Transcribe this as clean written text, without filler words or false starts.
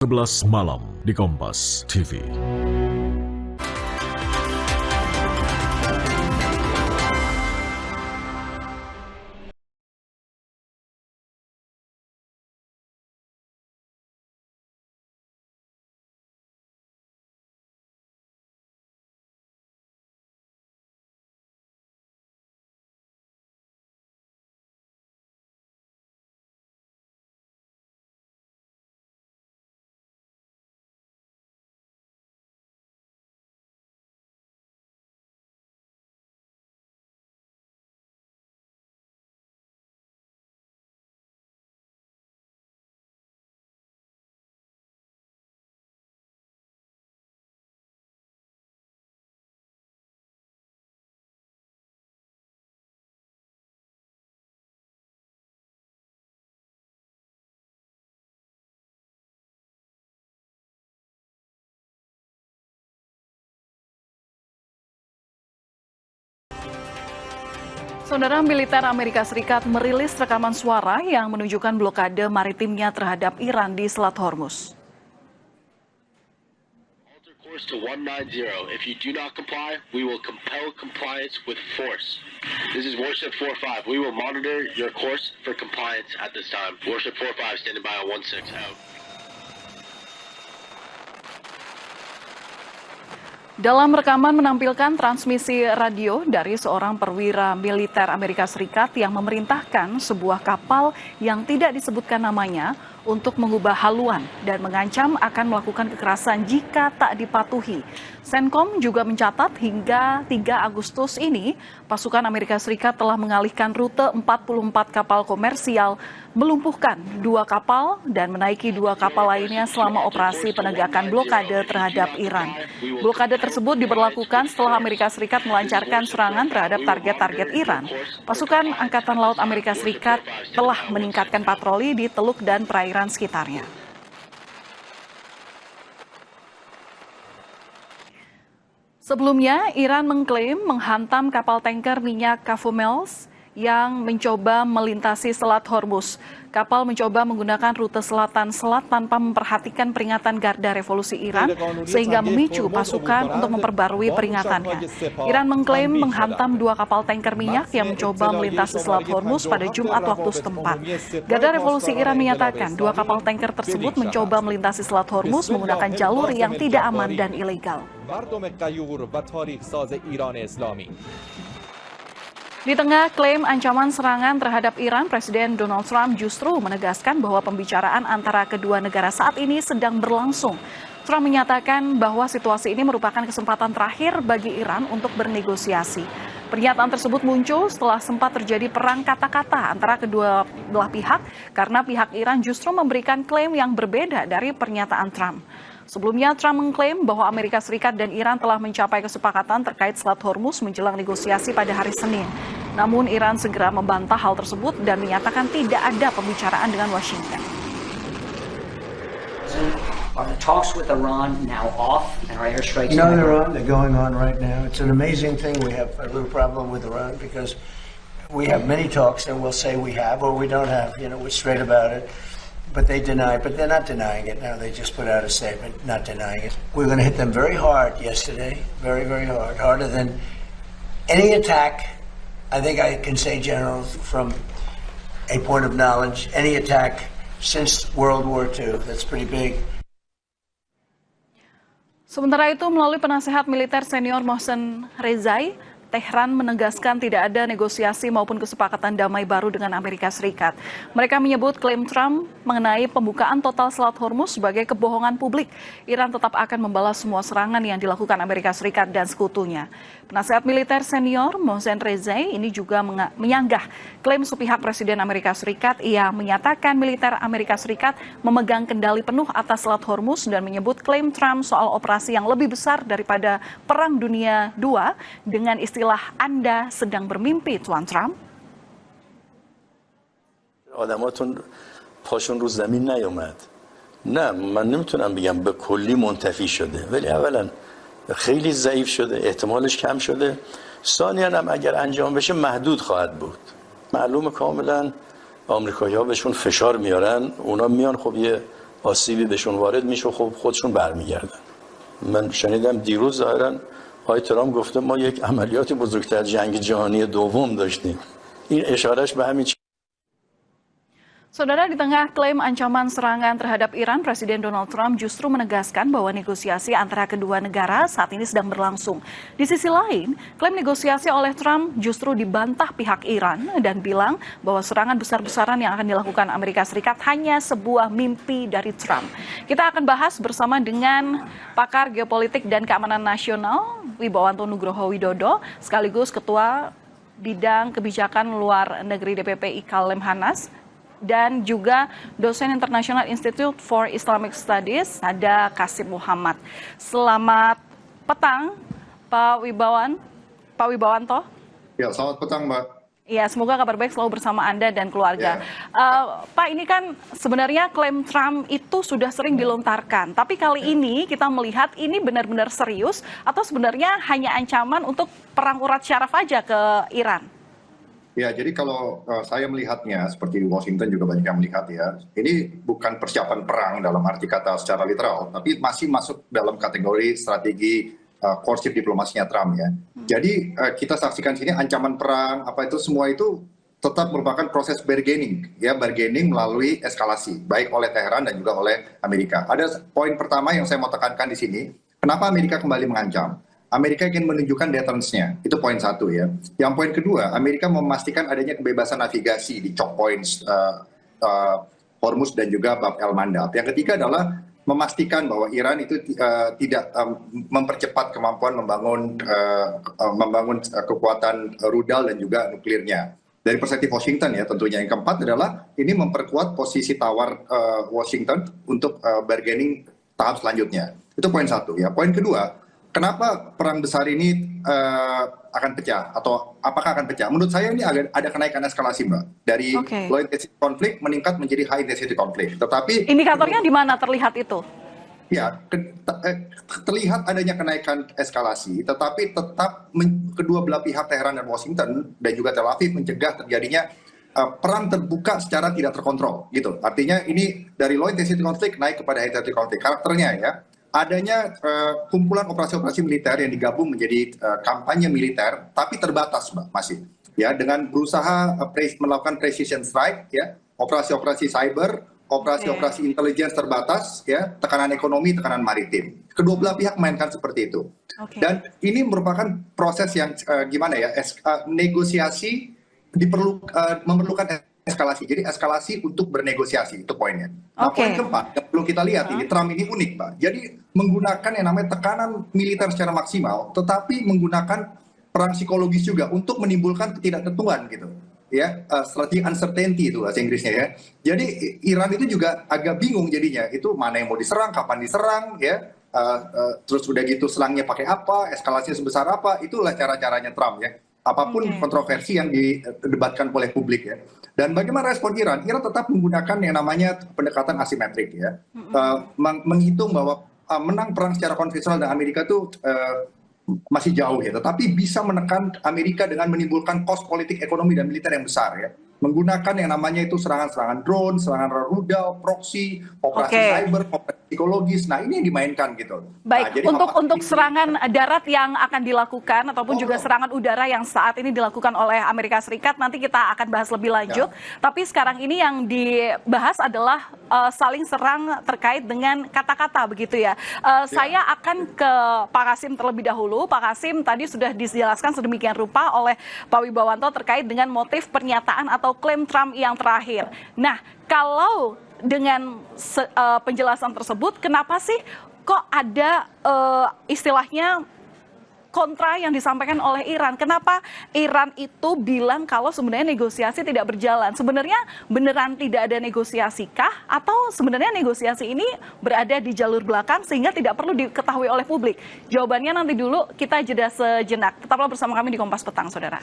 11 malam di Kompas TV. Saudara, militer Amerika Serikat merilis rekaman suara yang menunjukkan blokade maritimnya terhadap Iran di Selat Hormuz. Alter course to 190. If you do not comply, we will compel compliance with force. This is Warship 45. We will monitor your course for compliance at this time. Warship 45 standing by on 16 out. Dalam rekaman menampilkan transmisi radio dari seorang perwira militer Amerika Serikat yang memerintahkan sebuah kapal yang tidak disebutkan namanya untuk mengubah haluan dan mengancam akan melakukan kekerasan jika tak dipatuhi. CENTCOM juga mencatat hingga 3 Agustus ini, pasukan Amerika Serikat telah mengalihkan rute 44 kapal komersial, melumpuhkan 2 kapal dan menaiki 2 kapal lainnya selama operasi penegakan blokade terhadap Iran. Blokade tersebut diberlakukan setelah Amerika Serikat melancarkan serangan terhadap target-target Iran. Pasukan Angkatan Laut Amerika Serikat telah meningkatkan patroli di teluk dan perairan sekitarnya. Sebelumnya, Iran mengklaim menghantam kapal tanker minyak Kafumels yang mencoba melintasi Selat Hormuz. Kapal mencoba menggunakan rute selatan selat tanpa memperhatikan peringatan Garda Revolusi Iran, sehingga memicu pasukan untuk memperbarui peringatannya. Iran mengklaim menghantam 2 kapal tanker minyak yang mencoba melintasi Selat Hormuz pada Jumat waktu setempat. Garda Revolusi Iran menyatakan 2 kapal tanker tersebut mencoba melintasi Selat Hormuz menggunakan jalur yang tidak aman dan ilegal. Di tengah klaim ancaman serangan terhadap Iran, Presiden Donald Trump justru menegaskan bahwa pembicaraan antara kedua negara saat ini sedang berlangsung. Trump menyatakan bahwa situasi ini merupakan kesempatan terakhir bagi Iran untuk bernegosiasi. Pernyataan tersebut muncul setelah sempat terjadi perang kata-kata antara kedua belah pihak karena pihak Iran justru memberikan klaim yang berbeda dari pernyataan Trump. Sebelumnya, Trump mengklaim bahwa Amerika Serikat dan Iran telah mencapai kesepakatan terkait Selat Hormuz menjelang negosiasi pada hari Senin. Namun, Iran segera membantah hal tersebut dan menyatakan tidak ada pembicaraan dengan Washington. Are the talks with Iran now off and are airstrikes? No, they're on. They're going on right now. It's an amazing thing. We have a little problem with Iran because we have many talks and we'll say we have or we don't have. You know, we're straight about it. But they deny, but they're not denying it now. They just put out a statement not denying it. We're going to hit them very hard yesterday, very, very hard, harder than any attack. I think I can say, General, from a point of knowledge, any attack since World War II. That's pretty big. Sementara itu, melalui penasehat militer senior Mohsen Rezai, Tehran menegaskan tidak ada negosiasi maupun kesepakatan damai baru dengan Amerika Serikat. Mereka menyebut klaim Trump mengenai pembukaan total Selat Hormuz sebagai kebohongan publik. Iran tetap akan membalas semua serangan yang dilakukan Amerika Serikat dan sekutunya. Penasehat militer senior Mohsen Rezai ini juga menyanggah klaim sepihak Presiden Amerika Serikat. Ia menyatakan militer Amerika Serikat memegang kendali penuh atas Selat Hormuz dan menyebut klaim Trump soal operasi yang lebih besar daripada Perang Dunia II dengan istilah Anda sedang bermimpi, Tuan Trump. آدماتون پاشون رو زمین نیومد. نه من نمیتونم بگم به کلی منتفی شده ولی اولا خیلی ضعیف شده، احتمالش کم شده. ثانیاً هم اگر انجام بشه محدود خواهد بود. معلومه کاملا آمریکایی‌ها بهشون فشار میارن، اونا میان خب یه آسیبی بهشون وارد میشه خب خودشون برمیگردن. من شنیدم دیروز ظاهرا آقای ترامپ گفته ما یک عملیات بزرگتر جنگ جهانی دوم داشتیم. این اشارهش به همین. Saudara, di tengah klaim ancaman serangan terhadap Iran, Presiden Donald Trump justru menegaskan bahwa negosiasi antara kedua negara saat ini sedang berlangsung. Di sisi lain, klaim negosiasi oleh Trump justru dibantah pihak Iran dan bilang bahwa serangan besar-besaran yang akan dilakukan Amerika Serikat hanya sebuah mimpi dari Trump. Kita akan bahas bersama dengan pakar geopolitik dan keamanan nasional, Wibawanto Nugroho Widodo, sekaligus Ketua Bidang Kebijakan Luar Negeri DPP IKAL Lemhanas, dan juga dosen International Institute for Islamic Studies, ada Kasim Muhammad. Selamat petang, Pak Wibawanto. Ya, selamat petang, Mbak. Ya, semoga kabar baik selalu bersama Anda dan keluarga. Pak, ini kan sebenarnya klaim Trump itu sudah sering dilontarkan, tapi kali ini kita melihat ini benar-benar serius atau sebenarnya hanya ancaman untuk perang urat syaraf aja ke Iran? Ya, jadi kalau saya melihatnya seperti Washington juga banyak yang melihat ya, ini bukan persiapan perang dalam arti kata secara literal, tapi masih masuk dalam kategori strategi courtship diplomasinya Trump ya. Jadi kita saksikan sini ancaman perang, apa itu semua itu tetap merupakan proses bargaining, ya bargaining melalui eskalasi, baik oleh Teheran dan juga oleh Amerika. Ada poin pertama yang saya mau tekankan di sini, kenapa Amerika kembali mengancam? Amerika ingin menunjukkan deterrence-nya, itu poin satu ya. Yang poin kedua, Amerika memastikan adanya kebebasan navigasi di choke points Hormuz dan juga Bab el-Mandab. Yang ketiga adalah memastikan bahwa Iran itu tidak mempercepat kemampuan membangun kekuatan rudal dan juga nuklirnya. Dari perspektif Washington ya tentunya. Yang keempat adalah ini memperkuat posisi tawar Washington untuk bargaining tahap selanjutnya. Itu poin satu ya. Poin kedua, kenapa perang besar ini akan pecah atau apakah akan pecah? Menurut saya ini ada kenaikan eskalasi, Mbak. Dari low intensity konflik meningkat menjadi high intensity konflik. Tetapi indikatornya di mana terlihat itu? Ya, terlihat adanya kenaikan eskalasi, tetapi tetap kedua belah pihak Teheran dan Washington dan juga Tel Aviv mencegah terjadinya perang terbuka secara tidak terkontrol, gitu. Artinya ini dari low intensity konflik naik kepada high intensity konflik. Karakternya ya, adanya kumpulan operasi-operasi militer yang digabung menjadi kampanye militer, tapi terbatas, Mbak, masih. Ya, dengan berusaha melakukan precision strike, ya, operasi-operasi cyber, operasi-operasi intelligence terbatas, ya, tekanan ekonomi, tekanan maritim. Kedua belah pihak mainkan seperti itu. Dan ini merupakan proses yang gimana ya, negosiasi memerlukan eskalasi. Jadi eskalasi untuk bernegosiasi, itu poinnya. Nah, poin keempat, yang perlu kita lihat ini, Trump ini unik, Pak. Jadi menggunakan yang namanya tekanan militer secara maksimal, tetapi menggunakan perang psikologis juga untuk menimbulkan ketidaktentuan gitu. Ya, strategi uncertainty itu bahasa Inggrisnya ya. Jadi Iran itu juga agak bingung jadinya, itu mana yang mau diserang, kapan diserang, ya. Terus udah gitu selangnya pakai apa, eskalasinya sebesar apa, itulah cara-caranya Trump ya. Apapun kontroversi yang didebatkan oleh publik ya. Dan bagaimana respon Iran? Iran tetap menggunakan yang namanya pendekatan asimetrik ya. Menghitung bahwa menang perang secara konvensional dengan Amerika itu masih jauh ya. Tetapi bisa menekan Amerika dengan menimbulkan kos politik, ekonomi, dan militer yang besar ya. Menggunakan yang namanya itu serangan-serangan drone, serangan rudal, proksi, operasi cyber, operasi psikologis. Nah, ini yang dimainkan gitu. Baik, nah, untuk serangan darat yang akan dilakukan ataupun juga serangan udara yang saat ini dilakukan oleh Amerika Serikat, nanti kita akan bahas lebih lanjut. Tapi sekarang ini yang dibahas adalah saling serang terkait dengan kata-kata begitu ya. Saya akan ke Pak Kasim terlebih dahulu. Pak Kasim, tadi sudah dijelaskan sedemikian rupa oleh Pak Wibawanto terkait dengan motif pernyataan atau klaim Trump yang terakhir. Nah, kalau dengan penjelasan tersebut, kenapa sih kok ada istilahnya kontra yang disampaikan oleh Iran? Kenapa Iran itu bilang kalau sebenarnya negosiasi tidak berjalan? Sebenarnya beneran tidak ada negosiasi kah? Atau sebenarnya negosiasi ini berada di jalur belakang sehingga tidak perlu diketahui oleh publik? Jawabannya nanti dulu, kita jeda sejenak. Tetaplah bersama kami di Kompas Petang, Saudara.